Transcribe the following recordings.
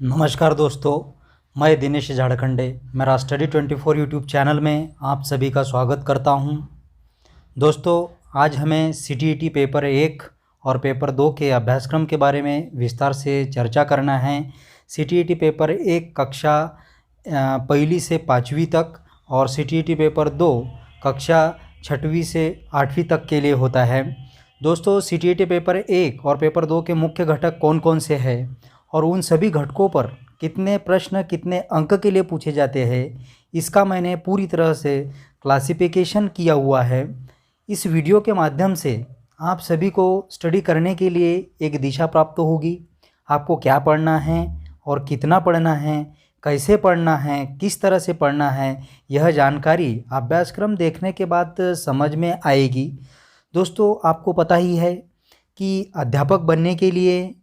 नमस्कार दोस्तों, मैं दिनेश झारखंडे मेरा स्टडी 24 यूट्यूब चैनल में आप सभी का स्वागत करता हूं। दोस्तों, आज हमें सीटीईटी पेपर 1 और पेपर 2 के अभ्यासक्रम के बारे में विस्तार से चर्चा करना है। सीटीईटी पेपर 1 कक्षा पहली से 5वीं तक और सीटीईटी पेपर 2 कक्षा 6वीं से 8वीं तक के लिए होता है। दोस्तों, सीटीईटी पेपर 1 और पेपर 2 के मुख्य घटक कौन कौन से हैं और उन सभी घटकों पर कितने प्रश्न कितने अंक के लिए पूछे जाते हैं, इसका मैंने पूरी तरह से क्लासिफिकेशन किया हुआ है। इस वीडियो के माध्यम से आप सभी को स्टडी करने के लिए एक दिशा प्राप्त होगी। आपको क्या पढ़ना है और कितना पढ़ना है, कैसे पढ़ना है, किस तरह से पढ़ना है, यह जानकारी अभ्यासक्रम देखने के बाद समझ में आएगी। दोस्तों, आपको पता ही है कि अध्यापक बनने के लिए,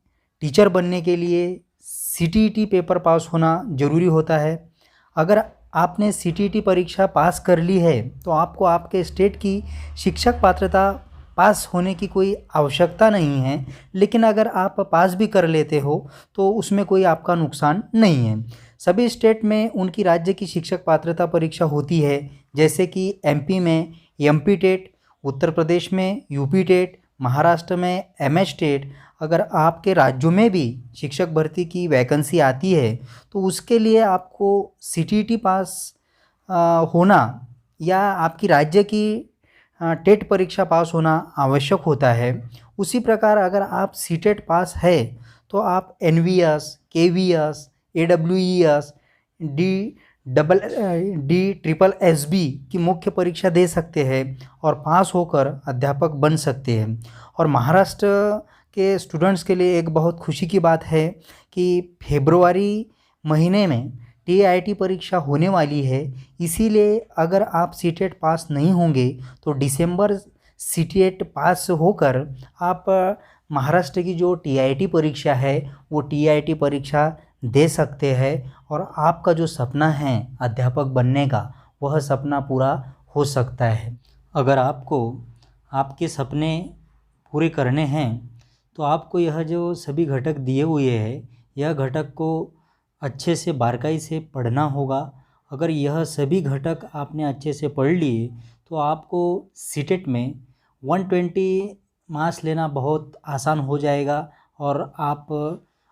टीचर बनने के लिए सीटीईटी पेपर पास होना ज़रूरी होता है। अगर आपने सीटीईटी परीक्षा पास कर ली है तो आपको आपके स्टेट की शिक्षक पात्रता पास होने की कोई आवश्यकता नहीं है, लेकिन अगर आप पास भी कर लेते हो तो उसमें कोई आपका नुकसान नहीं है। सभी स्टेट में उनकी राज्य की शिक्षक पात्रता परीक्षा होती है, जैसे कि एमपी में एमपी टेट, उत्तर प्रदेश में यूपी टेट, महाराष्ट्र में एमएच टेट। अगर आपके राज्यों में भी शिक्षक भर्ती की वैकेंसी आती है तो उसके लिए आपको सीटीईटी पास होना या आपकी राज्य की टेट परीक्षा पास होना आवश्यक होता है। उसी प्रकार अगर आप सीटेट पास है तो आप NVS, KVS, AWES, D triple SB की मुख्य परीक्षा दे सकते हैं और पास होकर अध्यापक बन सकते हैं। और महाराष्ट्र के स्टूडेंट्स के लिए एक बहुत खुशी की बात है कि फरवरी महीने में टीआईटी परीक्षा होने वाली है। इसीलिए अगर आप सीटेट पास नहीं होंगे तो दिसंबर सीटेट पास होकर आप महाराष्ट्र की जो टीआईटी परीक्षा है वो टीआईटी परीक्षा दे सकते हैं और आपका जो सपना है अध्यापक बनने का, वह सपना पूरा हो सकता है। अगर आपको आपके सपने पूरे करने हैं तो आपको यह जो सभी घटक दिए हुए हैं, यह घटक को अच्छे से बारीकी से पढ़ना होगा। अगर यह सभी घटक आपने अच्छे से पढ़ लिए तो आपको सीटेट में 120 मार्क्स लेना बहुत आसान हो जाएगा और आप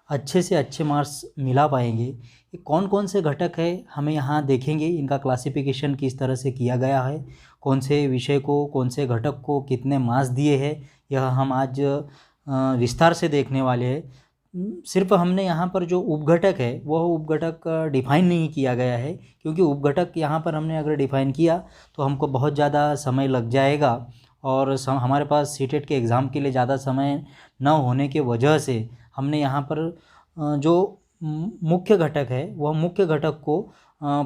अच्छे से अच्छे मार्क्स मिला पाएंगे। ये कौन कौन से घटक है हमें यहाँ देखेंगे, इनका क्लासिफिकेशन किस तरह से किया गया है, कौन से विषय को, कौन से घटक को कितने मार्क्स दिए हैं, यह हम आज विस्तार से देखने वाले हैं। सिर्फ हमने यहाँ पर जो उपघटक है वह उपघटक डिफाइन नहीं किया गया है, क्योंकि उपघटक यहाँ पर हमने अगर डिफाइन किया तो हमको बहुत ज़्यादा समय लग जाएगा और हमारे पास सीटेट के एग्ज़ाम के लिए ज़्यादा समय न होने के वजह से हमने यहाँ पर जो मुख्य घटक है वह मुख्य घटक को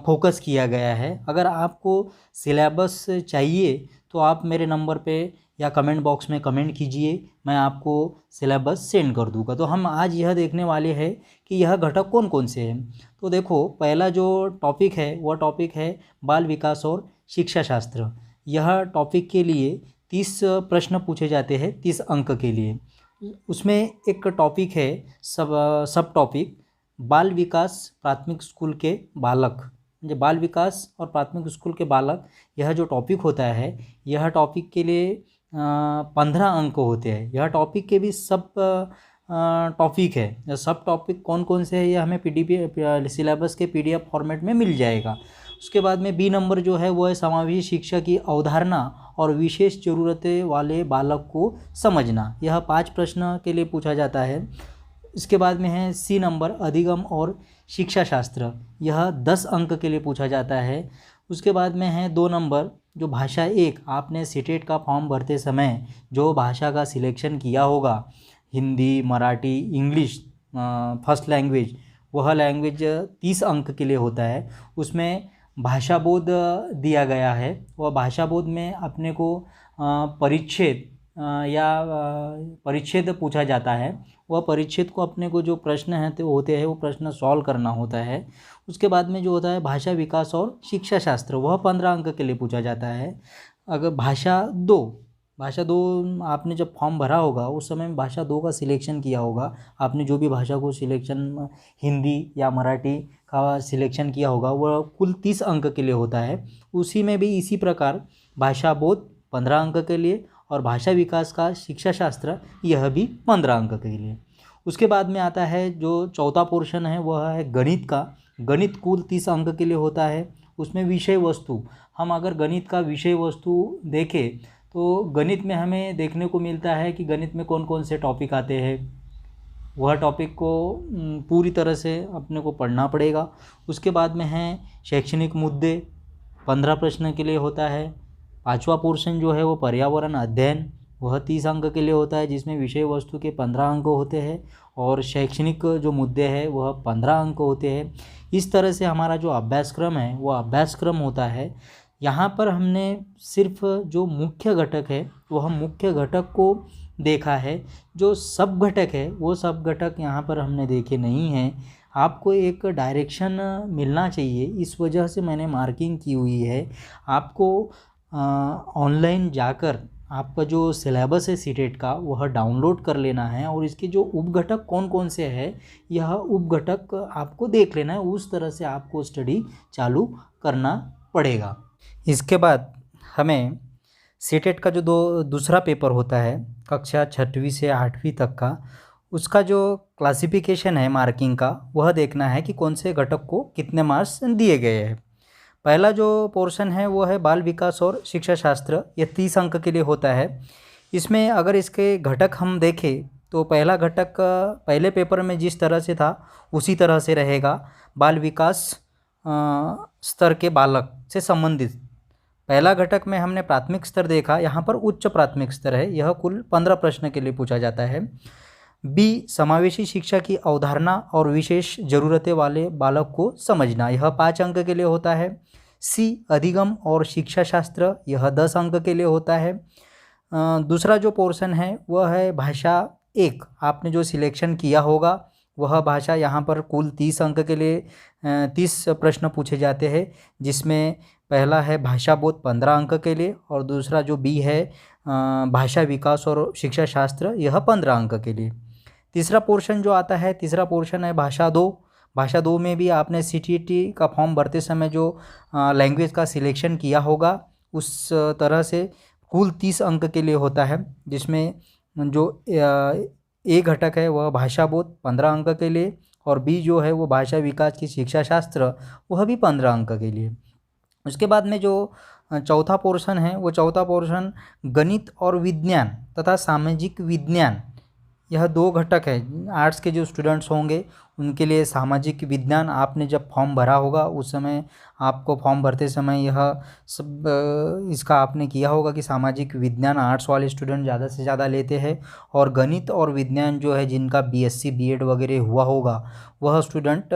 फोकस किया गया है। अगर आपको सिलेबस चाहिए तो आप मेरे नंबर पे या कमेंट बॉक्स में कमेंट कीजिए, मैं आपको सिलेबस सेंड कर दूंगा। तो हम आज यह देखने वाले हैं कि यह घटक कौन कौन से हैं। तो देखो, पहला जो टॉपिक है वह टॉपिक है बाल विकास और शिक्षा शास्त्र। यह टॉपिक के लिए 30 प्रश्न पूछे जाते हैं, 30 अंक के लिए। उसमें एक टॉपिक है सब टॉपिक बाल विकास प्राथमिक स्कूल के बालक, जो बाल विकास और प्राथमिक स्कूल के बालक, यह जो टॉपिक होता है यह टॉपिक के लिए 15 अंक होते हैं। यह टॉपिक के भी सब टॉपिक है। सब टॉपिक कौन कौन से हैं यह हमें सिलेबस के PDF फॉर्मेट में मिल जाएगा। उसके बाद में बी नंबर जो है वो है समावेशी शिक्षा की अवधारणा और विशेष ज़रूरतें वाले बालक को समझना। यह 5 प्रश्न के लिए पूछा जाता है। इसके बाद में है सी नंबर अधिगम और शिक्षा शास्त्र, यह 10 अंक के लिए पूछा जाता है। उसके बाद में है 2 नंबर जो भाषा 1, आपने सीटेट का फॉर्म भरते समय जो भाषा का सिलेक्शन किया होगा, Hindi, Marathi, English first language, वह लैंग्वेज 30 अंक के लिए होता है। उसमें भाषा बोध दिया गया है। वह भाषा बोध में अपने को परिच्छेद पूछा जाता है। वह परिच्छेद को अपने को जो प्रश्न हैं तो होते हैं वो प्रश्न सॉल्व करना होता है। उसके बाद में जो होता है भाषा विकास और शिक्षा शास्त्र, वह 15 अंक के लिए पूछा जाता है। अगर भाषा 2 भाषा 2 आपने जब फॉर्म भरा होगा उस समय में भाषा 2 का सिलेक्शन किया होगा। आपने जो भी भाषा को सिलेक्शन हिंदी या मराठी का सिलेक्शन किया होगा वह कुल 30 अंक के लिए होता है। उसी में भी इसी प्रकार भाषा बोध 15 अंक के लिए और भाषा विकास का शिक्षा शास्त्र यह भी 15 अंक के लिए। उसके बाद में आता है जो चौथा पोर्शन है वह है गणित का। गणित कुल 30 अंक के लिए होता है। उसमें विषय वस्तु, हम अगर गणित का विषय वस्तु देखें तो गणित में हमें देखने को मिलता है कि गणित में कौन कौन से टॉपिक आते हैं, वह टॉपिक को पूरी तरह से अपने को पढ़ना पड़ेगा। उसके बाद में है शैक्षणिक मुद्दे, 15 प्रश्न के लिए होता है। पांचवा पोर्शन जो है वो पर्यावरण अध्ययन, वह 30 अंक के लिए होता है, जिसमें विषय वस्तु के 15 अंक होते हैं और शैक्षणिक जो मुद्दे हैं वह 15 अंक होते हैं। इस तरह से हमारा जो अभ्यासक्रम है वह अभ्यासक्रम होता है। यहाँ पर हमने सिर्फ जो मुख्य घटक है वह मुख्य घटक को देखा है, जो सब घटक है वो सब घटक यहाँ पर हमने देखे नहीं हैं। आपको एक डायरेक्शन मिलना चाहिए, इस वजह से मैंने मार्किंग की हुई है। आपको ऑनलाइन जाकर आपका जो सिलेबस है सीटेट का वह डाउनलोड कर लेना है और इसके जो उपघटक कौन कौन से हैं यह उपघटक आपको देख लेना है। उस तरह से आपको स्टडी चालू करना पड़ेगा। इसके बाद हमें सीटेट का जो दूसरा पेपर होता है कक्षा 6वीं से 8वीं तक का, उसका जो क्लासिफिकेशन है मार्किंग का वह देखना है कि कौन से घटक को कितने मार्क्स दिए गए हैं। पहला जो पोर्शन है वो है बाल विकास और शिक्षा शास्त्र, यह 30 अंक के लिए होता है। इसमें अगर इसके घटक हम देखें तो पहला घटक पहले पेपर में जिस तरह से था उसी तरह से रहेगा। बाल विकास स्तर के बालक से संबंधित पहला घटक में हमने प्राथमिक स्तर देखा, यहाँ पर उच्च प्राथमिक स्तर है। यह कुल 15 प्रश्न के लिए पूछा जाता है। बी समावेशी शिक्षा की अवधारणा और विशेष ज़रूरतें वाले बालक को समझना, यह 5 अंक के लिए होता है। सी अधिगम और शिक्षा शास्त्र, यह 10 अंक के लिए होता है। दूसरा जो पोर्शन है वह है भाषा 1। आपने जो सिलेक्शन किया होगा वह भाषा, यहाँ पर कुल 30 अंक के लिए 30 प्रश्न पूछे जाते हैं, जिसमें पहला है भाषा बोध 15 अंक के लिए और दूसरा जो बी है भाषा विकास और शिक्षा शास्त्र, यह 15 अंक के लिए। तीसरा पोर्शन जो आता है, तीसरा पोर्शन है भाषा 2। भाषा 2 में भी आपने सीटीईटी का फॉर्म भरते समय जो लैंग्वेज का सिलेक्शन किया होगा उस तरह से कुल 30 अंक के लिए होता है, जिसमें जो ए घटक है वह भाषा बोध 15 अंक के लिए और बी जो है वो भाषा विकास की शिक्षा शास्त्र वह भी 15 अंक के लिए। उसके बाद में जो चौथा पोर्शन है वो चौथा पोर्शन गणित और विज्ञान तथा सामाजिक विज्ञान, यह 2 घटक है। आर्ट्स के जो स्टूडेंट्स होंगे उनके लिए सामाजिक विज्ञान, आपने जब फॉर्म भरा होगा उस समय आपको फॉर्म भरते समय यह सब इसका आपने किया होगा कि सामाजिक विज्ञान आर्ट्स वाले स्टूडेंट ज़्यादा से ज़्यादा लेते हैं और गणित और विज्ञान जो है जिनका बीएससी बीएड वगैरह हुआ होगा वह स्टूडेंट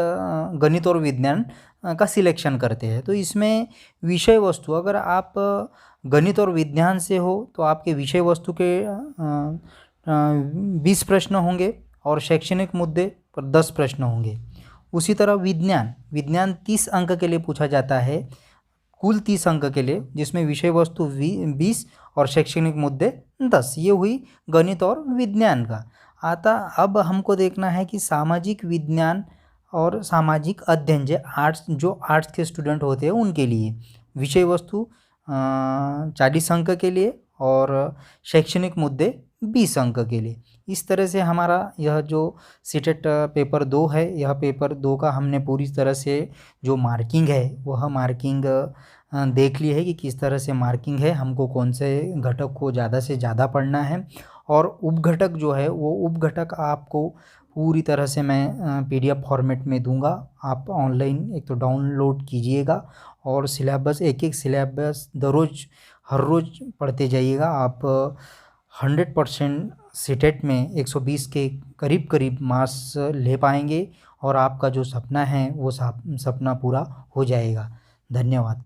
गणित और विज्ञान का सिलेक्शन करते हैं। तो इसमें विषय वस्तु, अगर आप गणित और विज्ञान से हो तो आपके विषय वस्तु के 20 प्रश्न होंगे और शैक्षणिक मुद्दे पर 10 प्रश्न होंगे। उसी तरह विज्ञान 30 अंक के लिए पूछा जाता है, कुल 30 अंक के लिए, जिसमें विषय वस्तु 20 और शैक्षणिक मुद्दे 10। ये हुई गणित और विज्ञान का। आता अब हमको देखना है कि सामाजिक विज्ञान और सामाजिक अध्ययन जो आर्ट्स के स्टूडेंट होते हैं उनके लिए विषय वस्तु 40 अंक के लिए और शैक्षणिक मुद्दे 20 अंक के लिए। इस तरह से हमारा यह जो सीटेट पेपर 2 है, यह पेपर 2 का हमने पूरी तरह से जो मार्किंग है वह मार्किंग देख ली है कि किस तरह से मार्किंग है, हमको कौन से घटक को ज़्यादा से ज़्यादा पढ़ना है। और उपघटक जो है वो उपघटक आपको पूरी तरह से मैं पीडीएफ फॉर्मेट में दूंगा। आप ऑनलाइन एक तो डाउनलोड कीजिएगा और सिलेबस एक सिलेबस हर रोज़ पढ़ते जाइएगा। आप 100% सीटेट में 120 के करीब मार्क्स ले पाएंगे और आपका जो सपना है वो सपना पूरा हो जाएगा। धन्यवाद।